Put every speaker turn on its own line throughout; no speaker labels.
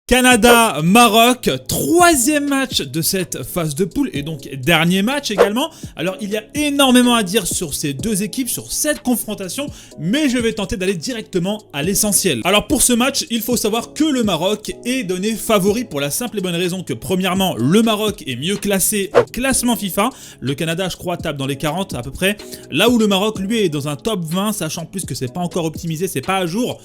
Canada-Maroc, troisième match de cette phase de poule et donc dernier match également. Alors il y a énormément à dire sur ces deux équipes, sur cette confrontation, mais je vais tenter d'aller directement à l'essentiel. Alors pour ce match, il faut savoir que le Maroc est donné favori pour la simple et bonne raison que premièrement, le Maroc est mieux classé au classement FIFA. Le Canada, je crois, tape dans les 40 à peu près. Là où le Maroc, lui, est dans un top 20, sachant plus que c'est pas encore optimisé, c'est pas à jour,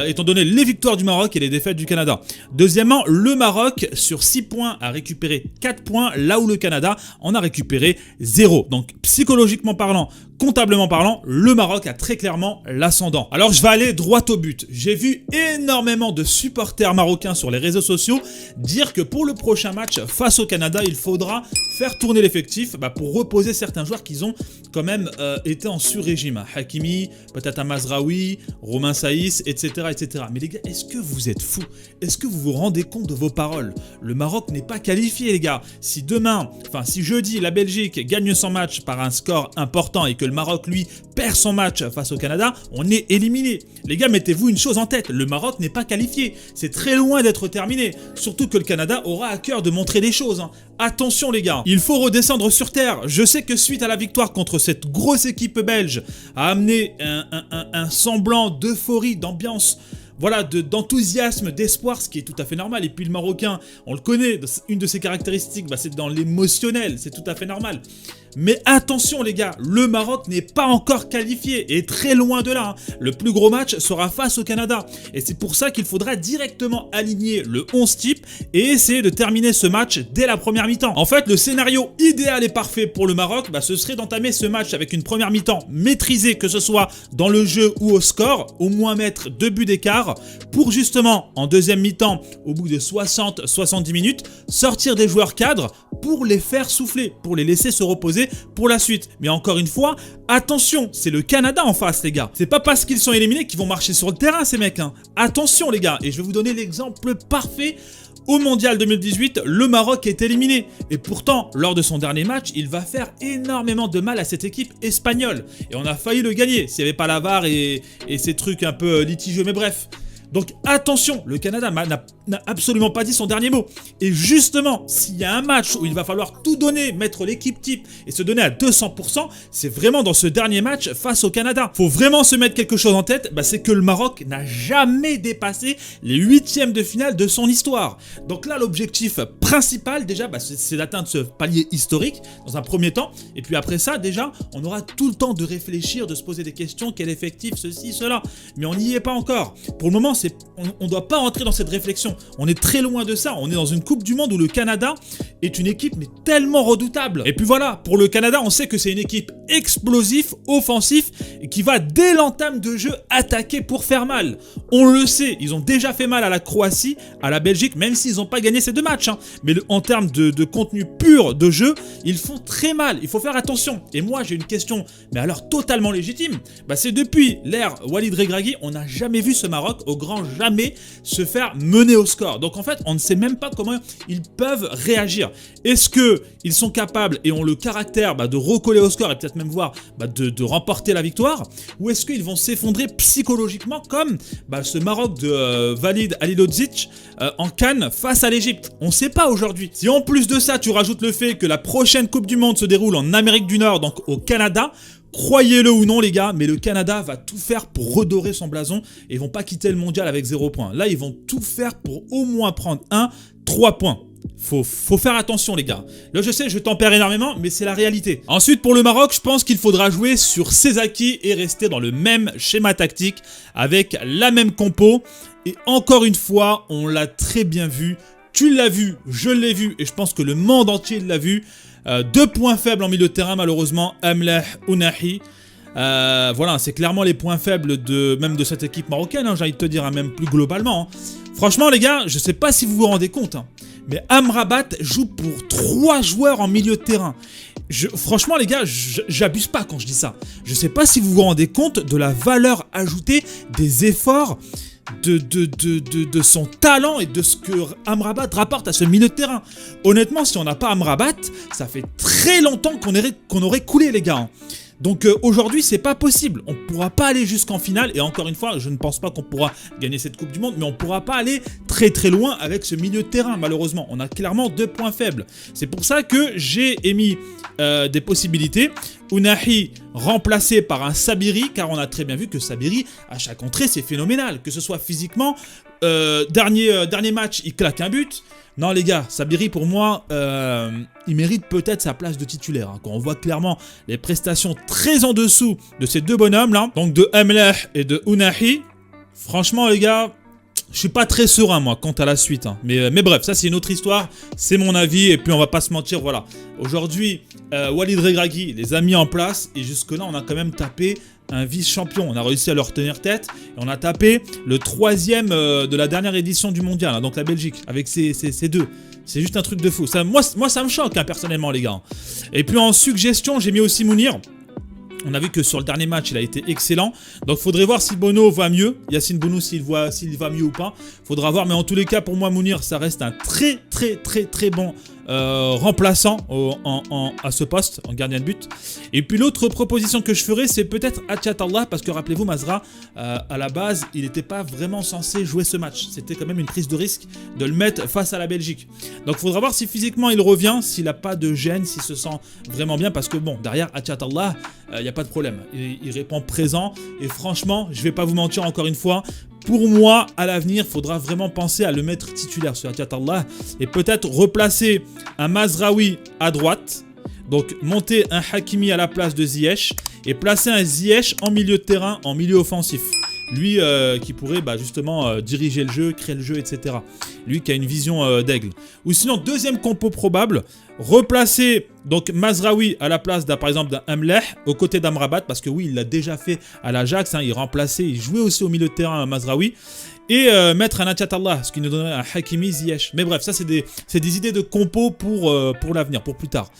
étant donné les victoires du Maroc et les défaites du Canada. Deuxièmement, le Maroc, sur 6 points, a récupéré 4 points, là où le Canada en a récupéré 0. Donc, psychologiquement parlant, comptablement parlant, le Maroc a très clairement l'ascendant. Alors, je vais aller droit au but. J'ai vu énormément de supporters marocains sur les réseaux sociaux dire que pour le prochain match face au Canada, il faudra faire tourner l'effectif pour reposer certains joueurs qui ont quand même été en sur-régime. Hakimi, peut-être un Mazraoui, Romain Saïs, etc., etc. Mais les gars, est-ce que vous êtes fous? Est-ce que vous vous rendez compte de vos paroles? Le Maroc n'est pas qualifié, les gars. Si jeudi, la Belgique gagne son match par un score important et que le Maroc, lui, perd son match face au Canada, on est éliminé. Les gars, mettez-vous une chose en tête, le Maroc n'est pas qualifié. C'est très loin d'être terminé. Surtout que le Canada aura à cœur de montrer des choses. Attention les gars, il faut redescendre sur terre. Je sais que suite à la victoire contre cette grosse équipe belge, a amené un semblant d'euphorie, d'ambiance, voilà, d'enthousiasme, d'espoir, ce qui est tout à fait normal. Et puis le Marocain, on le connaît, une de ses caractéristiques, c'est dans l'émotionnel, c'est tout à fait normal. Mais attention les gars, le Maroc n'est pas encore qualifié et très loin de là. Le plus gros match sera face au Canada. Et c'est pour ça qu'il faudra directement aligner le 11 type et essayer de terminer ce match dès la première mi-temps. En fait, le scénario idéal et parfait pour le Maroc, ce serait d'entamer ce match avec une première mi-temps maîtrisée, que ce soit dans le jeu ou au score, au moins mettre 2 buts d'écart, pour justement, en deuxième mi-temps, au bout de 60-70 minutes, sortir des joueurs cadres pour les faire souffler, pour les laisser se reposer pour la suite. Mais encore une fois, attention, c'est le Canada en face les gars. C'est pas parce qu'ils sont éliminés qu'ils vont marcher sur le terrain ces mecs. Attention les gars, et je vais vous donner l'exemple parfait. Au Mondial 2018, le Maroc est éliminé. Et pourtant, lors de son dernier match, il va faire énormément de mal à cette équipe espagnole. Et on a failli le gagner s'il n'y avait pas la VAR et ces trucs un peu litigieux. Mais bref. Donc attention, le Canada n'a absolument pas dit son dernier mot. Et justement, s'il y a un match où il va falloir tout donner, mettre l'équipe type et se donner à 200%, c'est vraiment dans ce dernier match face au Canada. Faut vraiment se mettre quelque chose en tête, c'est que le Maroc n'a jamais dépassé les 8e de finale de son histoire. Donc là, l'objectif principal déjà, c'est d'atteindre ce palier historique dans un premier temps. Et puis après ça, déjà, on aura tout le temps de réfléchir, de se poser des questions, quel effectif, ceci, cela. Mais on n'y est pas encore. Pour le moment, on ne doit pas rentrer dans cette réflexion. On est très loin de ça. On est dans une Coupe du Monde où le Canada est une équipe mais tellement redoutable. Et puis voilà, pour le Canada, on sait que c'est une équipe explosive, offensif et qui va dès l'entame de jeu attaquer pour faire mal. On le sait, ils ont déjà fait mal à la Croatie, à la Belgique, même s'ils n'ont pas gagné ces deux matchs. Mais en termes de contenu pur de jeu, ils font très mal. Il faut faire attention. Et moi, j'ai une question, mais alors totalement légitime. C'est depuis l'ère Walid Regragui, on n'a jamais vu ce Maroc au grand jamais se faire mener au score. Donc en fait, on ne sait même pas comment ils peuvent réagir. Est-ce qu'ils sont capables et ont le caractère de recoller au score et peut-être même voir de remporter la victoire, ou est-ce qu'ils vont s'effondrer psychologiquement comme ce Maroc de Walid Halilodzic en CAN face à l'Égypte? On ne sait pas aujourd'hui. Si en plus de ça, tu rajoutes le fait que la prochaine Coupe du Monde se déroule en Amérique du Nord, donc au Canada, croyez-le ou non les gars, mais le Canada va tout faire pour redorer son blason et ils vont pas quitter le mondial avec 0 points. Là, ils vont tout faire pour au moins prendre 3 points. Faut faire attention les gars. Là je sais, je tempère énormément, mais c'est la réalité. Ensuite pour le Maroc, je pense qu'il faudra jouer sur ses acquis et rester dans le même schéma tactique avec la même compo. Et encore une fois, on l'a très bien vu. Tu l'as vu, je l'ai vu et je pense que le monde entier l'a vu. 2 points faibles en milieu de terrain malheureusement, Amlah Ounahi. Voilà, c'est clairement les points faibles même de cette équipe marocaine, j'ai envie de te dire, même plus globalement. Franchement les gars, je sais pas si vous vous rendez compte, mais Amrabat joue pour 3 joueurs en milieu de terrain. Franchement les gars, j'abuse pas quand je dis ça. Je sais pas si vous vous rendez compte de la valeur ajoutée des efforts de son talent et de ce que Amrabat rapporte à ce milieu de terrain. Honnêtement, si on n'a pas Amrabat, ça fait très longtemps qu'on aurait coulé les gars. Donc aujourd'hui, c'est pas possible. On pourra pas aller jusqu'en finale. Et encore une fois, je ne pense pas qu'on pourra gagner cette Coupe du Monde, mais on pourra pas aller très très loin avec ce milieu de terrain, malheureusement. On a clairement 2 points faibles. C'est pour ça que j'ai émis des possibilités. Ounahi remplacé par un Sabiri, car on a très bien vu que Sabiri, à chaque entrée, c'est phénoménal. Que ce soit physiquement, dernier match, il claque un but. Non les gars, Sabiri pour moi, il mérite peut-être sa place de titulaire. Hein, quand on voit clairement les prestations très en dessous de ces deux bonhommes là, donc de Emleh et de Ounahi, franchement les gars, je suis pas très serein moi quant à la suite. Hein. Mais bref, ça c'est une autre histoire, c'est mon avis et puis on va pas se mentir, voilà. Aujourd'hui, Walid Regragui les a mis en place et jusque là on a quand même tapé un vice-champion. On a réussi à leur tenir tête et on a tapé le 3e de la dernière édition du mondial, hein, donc la Belgique, avec ces deux. C'est juste un truc de fou. Ça, moi ça me choque hein, personnellement les gars. Et puis en suggestion, j'ai mis aussi Mounir. On a vu que sur le dernier match, il a été excellent. Donc, il faudrait voir si Bono va mieux. Yacine Bounou, s'il va mieux ou pas. Faudra voir. Mais en tous les cas, pour moi, Mounir, ça reste un très bon remplaçant à ce poste, en gardien de but. Et puis, l'autre proposition que je ferais, c'est peut-être Atchatallah. Parce que, rappelez-vous, Mazra, à la base, il n'était pas vraiment censé jouer ce match. C'était quand même une prise de risque de le mettre face à la Belgique. Donc, il faudra voir si physiquement il revient, s'il n'a pas de gêne, s'il se sent vraiment bien. Parce que, bon, derrière Atchatallah, il n'y a pas de problème. Il répond présent. Et franchement, je ne vais pas vous mentir encore une fois. Pour moi, à l'avenir, il faudra vraiment penser à le mettre titulaire sur Atchatallah. Et peut-être replacer un Mazraoui à droite. Donc, monter un Hakimi à la place de Ziyech. Et placer un Ziyech en milieu de terrain, en milieu offensif. Lui qui pourrait justement diriger le jeu, créer le jeu, etc. Lui qui a une vision d'aigle. Ou sinon, deuxième compo probable, replacer donc Mazraoui à la place par exemple d'un Emleh aux côtés d'Amrabat, parce que oui, il l'a déjà fait à l'Ajax, hein, il remplaçait, il jouait aussi au milieu de terrain Mazraoui. Et mettre un Atchatallah, ce qui nous donnerait un Hakimi Ziyech. Mais bref, ça c'est des idées de compo pour l'avenir, pour plus tard.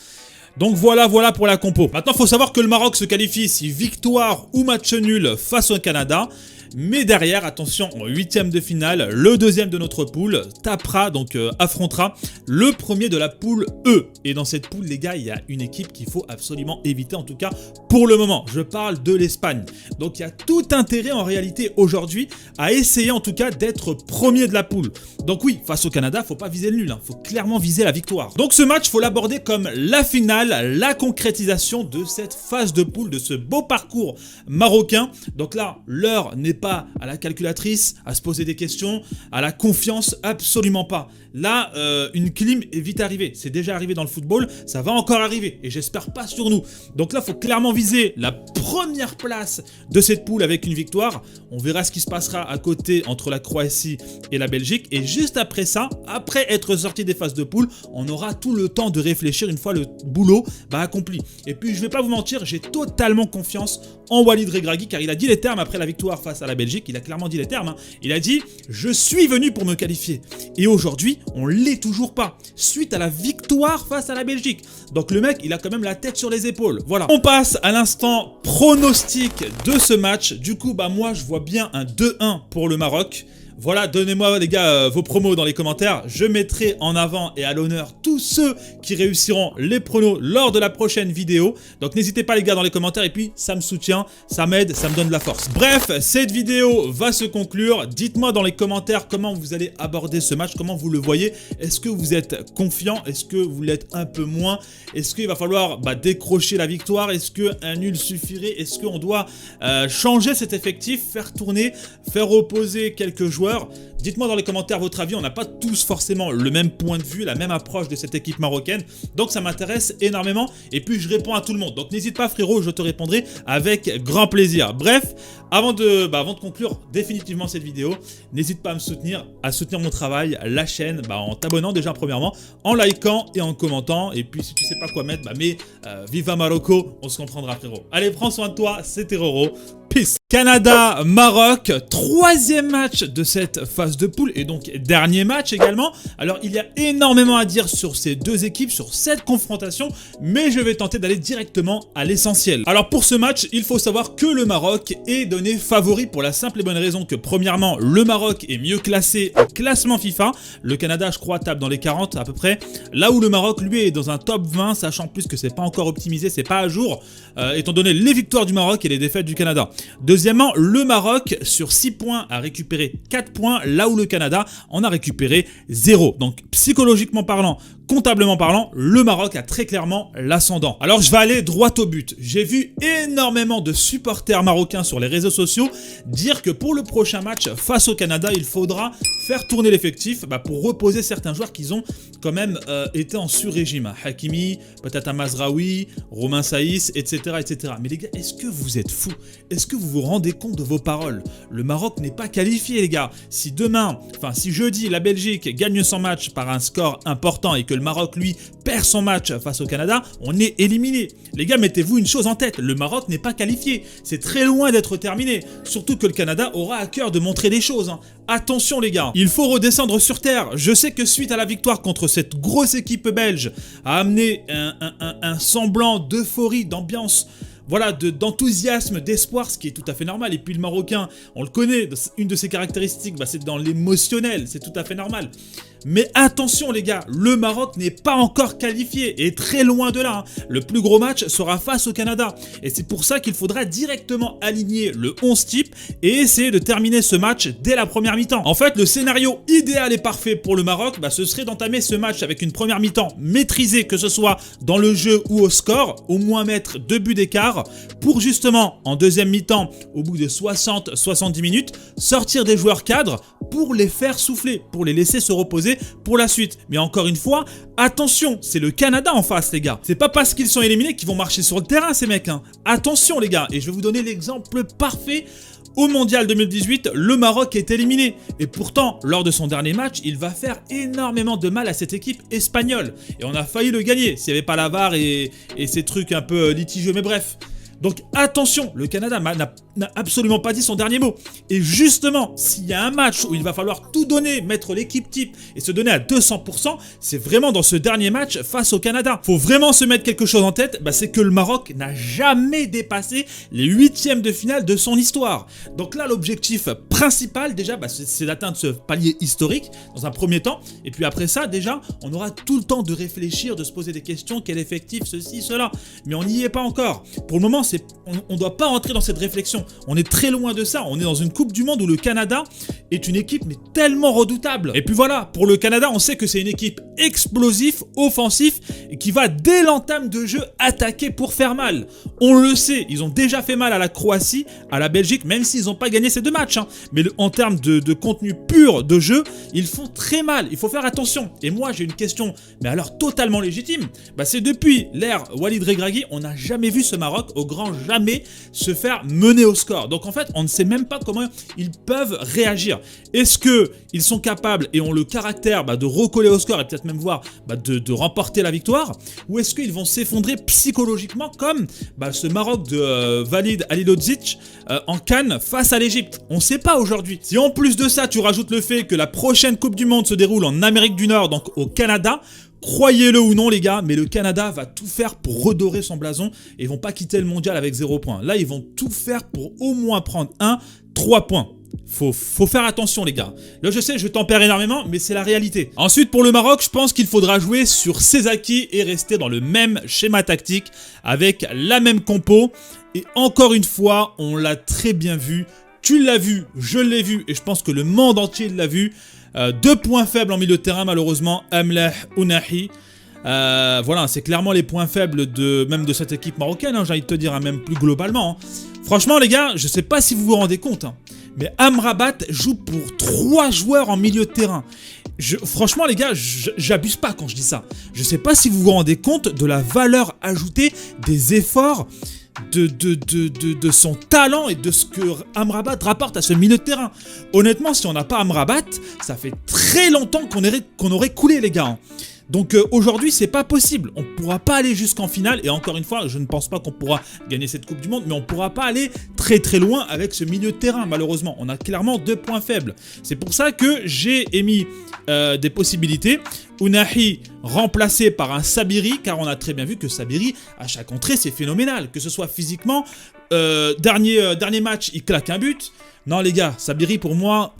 Donc voilà pour la compo. Maintenant, il faut savoir que le Maroc se qualifie si victoire ou match nul face au Canada. Mais derrière, attention, en 8e de finale, le 2e de notre poule tapera, donc affrontera le premier de la poule E. Et dans cette poule, les gars, il y a une équipe qu'il faut absolument éviter, en tout cas pour le moment. Je parle de l'Espagne. Donc il y a tout intérêt en réalité aujourd'hui à essayer en tout cas d'être premier de la poule. Donc oui, face au Canada, il ne faut pas viser le nul, il faut clairement viser la victoire. Donc ce match, il faut l'aborder comme la finale, la concrétisation de cette phase de poule, de ce beau parcours marocain. Donc là, l'heure n'est pas à la calculatrice, à se poser des questions, à la confiance, absolument pas. Là, une clim est vite arrivée. C'est déjà arrivé dans le football, ça va encore arriver. Et j'espère pas sur nous. Donc là, il faut clairement viser la première place de cette poule avec une victoire. On verra ce qui se passera à côté entre la Croatie et la Belgique. Et juste après ça, après être sorti des phases de poule, on aura tout le temps de réfléchir une fois le boulot accompli. Et puis, je vais pas vous mentir, j'ai totalement confiance en Walid Regragui, car il a dit les termes après la victoire face à la Belgique. Il a clairement dit les termes. Hein. Il a dit « Je suis venu pour me qualifier ». Et aujourd'hui, on l'est toujours pas, suite à la victoire face à la Belgique. Donc le mec, il a quand même la tête sur les épaules. Voilà. On passe à l'instant pronostic de ce match. Du coup, moi, je vois bien un 2-1 pour le Maroc. Voilà, donnez-moi les gars vos promos dans les commentaires. Je mettrai en avant et à l'honneur tous ceux qui réussiront les pronos lors de la prochaine vidéo. Donc n'hésitez pas les gars dans les commentaires et puis ça me soutient, ça m'aide, ça me donne de la force. Bref, cette vidéo va se conclure. Dites-moi dans les commentaires comment vous allez aborder ce match, comment vous le voyez. Est-ce que vous êtes confiant? Est-ce que vous l'êtes un peu moins? Est-ce qu'il va falloir décrocher la victoire? Est-ce qu'un nul suffirait? Est-ce qu'on doit changer cet effectif, faire tourner, faire opposer quelques joueurs? Dites-moi dans les commentaires votre avis, on n'a pas tous forcément le même point de vue, la même approche de cette équipe marocaine, donc ça m'intéresse énormément et puis je réponds à tout le monde, donc n'hésite pas frérot, je te répondrai avec grand plaisir. Bref, avant de conclure définitivement cette vidéo, n'hésite pas à me soutenir, à soutenir mon travail, la chaîne, en t'abonnant déjà premièrement, en likant et en commentant, et puis si tu sais pas quoi mettre, Viva Marocco, on se comprendra frérot. Allez, prends soin de toi, c'était Roro. Peace. Canada, Maroc, 3e match de cette phase phase de poule et donc dernier match également. Alors il y a énormément à dire sur ces deux équipes, sur cette confrontation, mais je vais tenter d'aller directement à l'essentiel. Alors pour ce match, il faut savoir que le Maroc est donné favori pour la simple et bonne raison que premièrement, le Maroc est mieux classé au classement FIFA. Le Canada, je crois, tape dans les 40 à peu près. Là où le Maroc, lui, est dans un top 20, sachant plus que c'est pas encore optimisé, c'est pas à jour, étant donné les victoires du Maroc et les défaites du Canada. Deuxièmement, le Maroc, sur 6 points, a récupéré 4 points, là où le Canada en a récupéré 0. Donc, psychologiquement parlant, comptablement parlant, le Maroc a très clairement l'ascendant. Alors je vais aller droit au but. J'ai vu énormément de supporters marocains sur les réseaux sociaux dire que pour le prochain match face au Canada, il faudra faire tourner l'effectif pour reposer certains joueurs qui ont quand même été en sur-régime. Hakimi, peut-être Mazraoui, Romain Saïs, etc., etc. Mais les gars, est-ce que vous êtes fous? Est-ce que vous vous rendez compte de vos paroles? Le Maroc n'est pas qualifié, les gars. Si jeudi, la Belgique gagne son match par un score important et que le Maroc, lui, perd son match face au Canada, on est éliminé. Les gars, mettez-vous une chose en tête, le Maroc n'est pas qualifié. C'est très loin d'être terminé. Surtout que le Canada aura à cœur de montrer des choses. Attention les gars, il faut redescendre sur terre. Je sais que suite à la victoire contre cette grosse équipe belge, a amené un semblant d'euphorie, d'ambiance, voilà, d'enthousiasme, d'espoir, ce qui est tout à fait normal. Et puis le Marocain, on le connaît, une de ses caractéristiques, c'est dans l'émotionnel, c'est tout à fait normal. Mais attention les gars, le Maroc n'est pas encore qualifié et très loin de là. Le plus gros match sera face au Canada. Et c'est pour ça qu'il faudra directement aligner le 11 type et essayer de terminer ce match dès la première mi-temps. En fait, le scénario idéal et parfait pour le Maroc, ce serait d'entamer ce match avec une première mi-temps maîtrisée, que ce soit dans le jeu ou au score, au moins mettre 2 buts d'écart, pour justement, en deuxième mi-temps, au bout de 60-70 minutes, sortir des joueurs cadres pour les faire souffler, pour les laisser se reposer pour la suite. Mais encore une fois, attention, c'est le Canada en face les gars. C'est pas parce qu'ils sont éliminés qu'ils vont marcher sur le terrain ces mecs. Attention les gars, et je vais vous donner l'exemple parfait. Au Mondial 2018, le Maroc est éliminé. Et pourtant, lors de son dernier match, il va faire énormément de mal à cette équipe espagnole. Et on a failli le gagner s'il n'y avait pas la VAR et ces trucs un peu litigieux, mais bref. Donc attention, le Canada n'a absolument pas dit son dernier mot. Et justement, s'il y a un match où il va falloir tout donner, mettre l'équipe type et se donner à 200%, c'est vraiment dans ce dernier match face au Canada. Faut vraiment se mettre quelque chose en tête, c'est que le Maroc n'a jamais dépassé les 8e de finale de son histoire. Donc là, l'objectif principal déjà, c'est d'atteindre ce palier historique dans un premier temps. Et puis après ça, déjà, on aura tout le temps de réfléchir, de se poser des questions, quel effectif, ceci, cela. Mais on n'y est pas encore. Pour le moment, on ne doit pas entrer dans cette réflexion. On est très loin de ça. On est dans une Coupe du Monde où le Canada est une équipe mais tellement redoutable. Et puis voilà, pour le Canada, on sait que c'est une équipe explosive, offensif et qui va dès l'entame de jeu attaquer pour faire mal. On le sait, ils ont déjà fait mal à la Croatie, à la Belgique, même s'ils n'ont pas gagné ces 2 matchs. Mais en termes de contenu pur de jeu, ils font très mal. Il faut faire attention. Et moi, j'ai une question, mais alors totalement légitime. C'est depuis l'ère Walid Regragui, on n'a jamais vu ce Maroc, au grand jamais, se faire mener au score. Donc en fait, on ne sait même pas comment ils peuvent réagir. Est-ce qu'ils sont capables et ont le caractère de recoller au score et peut-être même voir de remporter la victoire, ou est-ce qu'ils vont s'effondrer psychologiquement comme ce Maroc de Walid Halilodzic en CAN face à l'Égypte? On ne sait pas aujourd'hui. Si en plus de ça, tu rajoutes le fait que la prochaine Coupe du Monde se déroule en Amérique du Nord, donc au Canada, croyez-le ou non les gars, mais le Canada va tout faire pour redorer son blason et ils vont pas quitter le mondial avec 0 points. Là, ils vont tout faire pour au moins prendre 3 points. Faut faire attention les gars. Là je sais, je tempère énormément, mais c'est la réalité. Ensuite pour le Maroc, je pense qu'il faudra jouer sur ses acquis et rester dans le même schéma tactique avec la même compo. Et encore une fois, on l'a très bien vu. Tu l'as vu, je l'ai vu et je pense que le monde entier l'a vu. 2 points faibles en milieu de terrain malheureusement, Amlah Ounahi. Voilà, c'est clairement les points faibles même de cette équipe marocaine, j'ai envie de te dire, même plus globalement. Franchement les gars, je sais pas si vous vous rendez compte, mais Amrabat joue pour 3 joueurs en milieu de terrain. Franchement les gars, j'abuse pas quand je dis ça. Je sais pas si vous vous rendez compte de la valeur ajoutée des efforts de son talent et de ce que Amrabat rapporte à ce milieu de terrain. Honnêtement, si on n'a pas Amrabat, ça fait très longtemps qu'on aurait coulé les gars. Donc aujourd'hui, c'est pas possible. On pourra pas aller jusqu'en finale. Et encore une fois, je ne pense pas qu'on pourra gagner cette Coupe du Monde, mais on pourra pas aller très très loin avec ce milieu de terrain, malheureusement. On a clairement 2 points faibles. C'est pour ça que j'ai émis des possibilités. Ounahi remplacé par un Sabiri, car on a très bien vu que Sabiri, à chaque entrée, c'est phénoménal. Que ce soit physiquement, dernier match, il claque un but. Non les gars, Sabiri pour moi,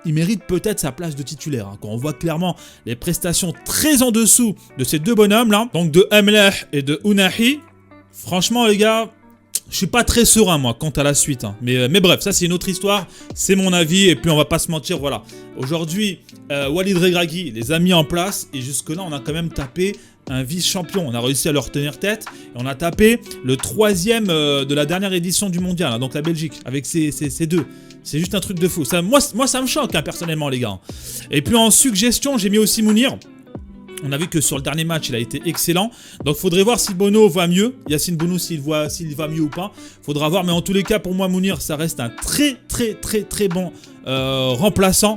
il mérite peut-être sa place de titulaire. Hein, quand on voit clairement les prestations très en dessous de ces 2 bonhommes là, donc de Emleh et de Ounahi, franchement les gars, je suis pas très serein moi quant à la suite. Hein. Mais bref, ça c'est une autre histoire, c'est mon avis et puis on va pas se mentir, voilà. Aujourd'hui, Walid Regragui les a mis en place et jusque là on a quand même tapé un vice-champion. On a réussi à leur tenir tête et on a tapé le 3e de la dernière édition du mondial, hein, donc la Belgique, avec ces 2. C'est juste un truc de fou. Ça, moi ça me choque hein, personnellement les gars. Et puis en suggestion, j'ai mis aussi Mounir. On a vu que sur le dernier match, il a été excellent. Donc, il faudrait voir si Bono va mieux. Yacine Bounou, s'il va mieux ou pas. Faudra voir. Mais en tous les cas, pour moi, Mounir, ça reste un très bon remplaçant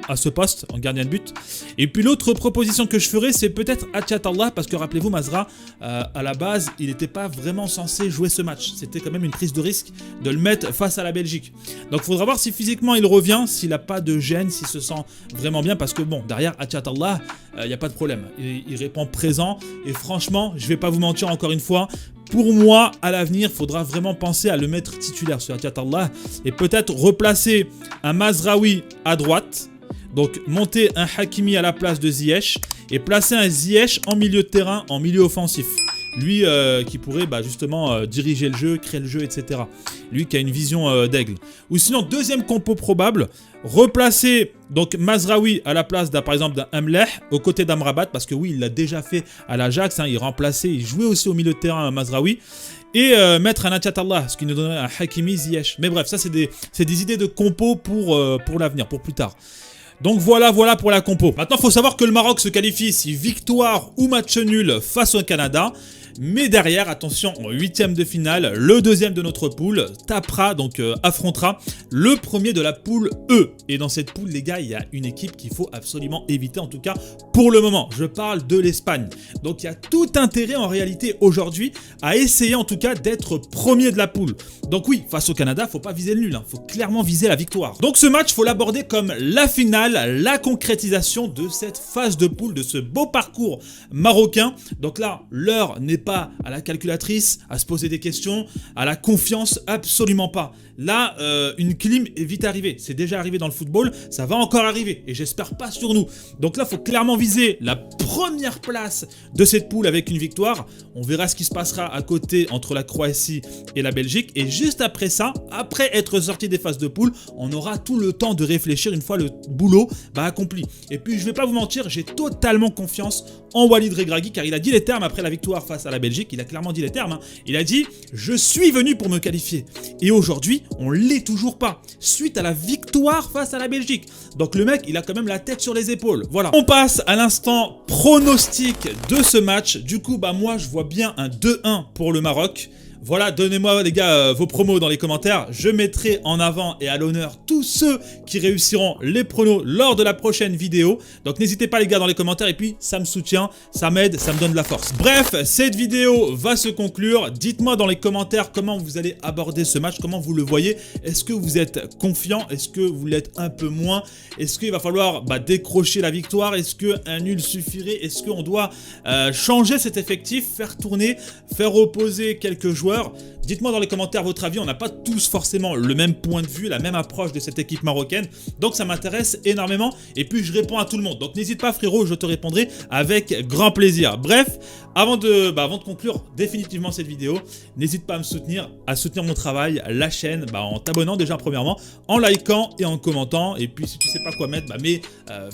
à ce poste, en gardien de but. Et puis, l'autre proposition que je ferais, c'est peut-être Atchatallah. Parce que rappelez-vous, Mazra, à la base, il n'était pas vraiment censé jouer ce match. C'était quand même une prise de risque de le mettre face à la Belgique. Donc, il faudra voir si physiquement il revient, s'il n'a pas de gêne, s'il se sent vraiment bien. Parce que bon, derrière Atchatallah, il n'y a pas de problème, il répond présent et franchement, je vais pas vous mentir encore une fois, pour moi, à l'avenir, il faudra vraiment penser à le mettre titulaire sur Atchatallah et peut-être replacer un Mazraoui à droite, donc monter un Hakimi à la place de Ziyech et placer un Ziyech en milieu de terrain, en milieu offensif. Lui qui pourrait justement diriger le jeu, créer le jeu, etc. Lui qui a une vision d'aigle. Ou sinon, deuxième compo probable, replacer donc Mazraoui à la place par exemple d'un Emleh aux côtés d'Amrabat, parce que oui, il l'a déjà fait à l'Ajax, hein, il remplaçait, il jouait aussi au milieu de terrain Mazraoui. Et mettre un Atchatallah, ce qui nous donnerait un Hakimi Ziyech. Mais bref, ça c'est des idées de compo pour l'avenir, pour plus tard. Donc voilà pour la compo. Maintenant, il faut savoir que le Maroc se qualifie si victoire ou match nul face au Canada. Mais derrière, attention, en 8e de finale, le 2e de notre poule tapera, donc affrontera le premier de la poule E. Et dans cette poule, les gars, il y a une équipe qu'il faut absolument éviter, en tout cas pour le moment. Je parle de l'Espagne. Donc il y a tout intérêt en réalité aujourd'hui à essayer en tout cas d'être premier de la poule. Donc oui, face au Canada, faut pas viser le nul, hein. Faut clairement viser la victoire. Donc ce match, faut l'aborder comme la finale, la concrétisation de cette phase de poule, de ce beau parcours marocain. Donc là, l'heure n'est pas à la calculatrice, à se poser des questions, à la confiance, absolument pas. Là, une clim est vite arrivée. C'est déjà arrivé dans le football, ça va encore arriver. Et j'espère pas sur nous. Donc là, il faut clairement viser la première place de cette poule avec une victoire. On verra ce qui se passera à côté entre la Croatie et la Belgique. Et juste après ça, après être sorti des phases de poule, on aura tout le temps de réfléchir une fois le boulot accompli. Et puis, je vais pas vous mentir, j'ai totalement confiance en Walid Regragui, car il a dit les termes après la victoire face à la Belgique. Il a clairement dit les termes. Hein. Il a dit « Je suis venu pour me qualifier ». Et aujourd'hui, on l'est toujours pas, suite à la victoire face à la Belgique. Donc le mec, il a quand même la tête sur les épaules. Voilà. On passe à l'instant pronostic de ce match. Du coup, moi, je vois bien un 2-1 pour le Maroc. Voilà, donnez-moi les gars vos promos dans les commentaires. Je mettrai en avant et à l'honneur tous ceux qui réussiront les pronos lors de la prochaine vidéo. Donc n'hésitez pas les gars dans les commentaires et puis ça me soutient, ça m'aide, ça me donne de la force. Bref, cette vidéo va se conclure. Dites-moi dans les commentaires comment vous allez aborder ce match, comment vous le voyez. Est-ce que vous êtes confiant? Est-ce que vous l'êtes un peu moins? Est-ce qu'il va falloir décrocher la victoire? Est-ce qu'un nul suffirait? Est-ce qu'on doit changer cet effectif, faire tourner, faire opposer quelques joueurs? Dites-moi dans les commentaires votre avis, on n'a pas tous forcément le même point de vue, la même approche de cette équipe marocaine, donc ça m'intéresse énormément et puis je réponds à tout le monde. Donc n'hésite pas frérot, je te répondrai avec grand plaisir. Bref, avant de conclure définitivement cette vidéo, n'hésite pas à me soutenir, à soutenir mon travail, la chaîne, en t'abonnant déjà premièrement, en likant et en commentant, et puis si tu sais pas quoi mettre,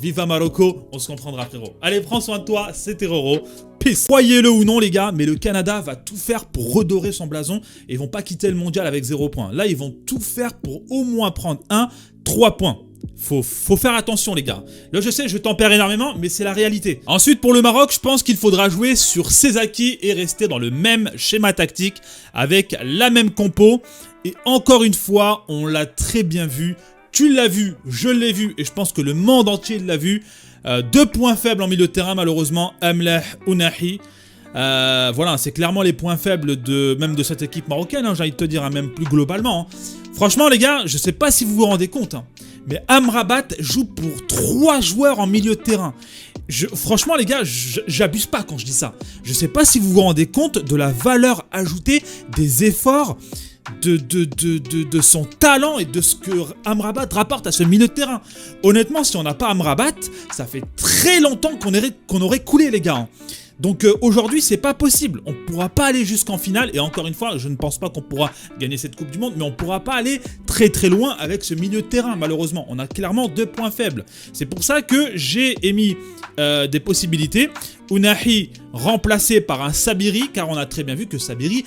Viva Marocco, on se comprendra frérot. Allez, prends soin de toi, c'était Roro. Peace. Croyez-le ou non les gars, mais le Canada va tout faire pour redorer son blason et ils vont pas quitter le mondial avec 0 points. Là, ils vont tout faire pour au moins prendre 3 points. Faut faire attention les gars. Là je sais, je tempère énormément, mais c'est la réalité. Ensuite pour le Maroc, je pense qu'il faudra jouer sur ses acquis et rester dans le même schéma tactique avec la même compo. Et encore une fois, on l'a très bien vu. Tu l'as vu, je l'ai vu et je pense que le monde entier l'a vu. 2 points faibles en milieu de terrain malheureusement, Amleh, Ounahi. Voilà, c'est clairement les points faibles même de cette équipe marocaine, j'ai envie de te dire, même plus globalement. Franchement les gars, je sais pas si vous vous rendez compte, mais Amrabat joue pour 3 joueurs en milieu de terrain. Franchement les gars, j'abuse pas quand je dis ça. Je sais pas si vous vous rendez compte de la valeur ajoutée des efforts, de son talent et de ce que Amrabat rapporte à ce milieu de terrain. Honnêtement, si on n'a pas Amrabat, ça fait très longtemps qu'on aurait coulé les gars. Donc aujourd'hui, c'est pas possible. On pourra pas aller jusqu'en finale. Et encore une fois, je ne pense pas qu'on pourra gagner cette Coupe du Monde, mais on pourra pas aller très très loin avec ce milieu de terrain, malheureusement. On a clairement 2 points faibles. C'est pour ça que j'ai émis des possibilités. Ounahi remplacé par un Sabiri, car on a très bien vu que Sabiri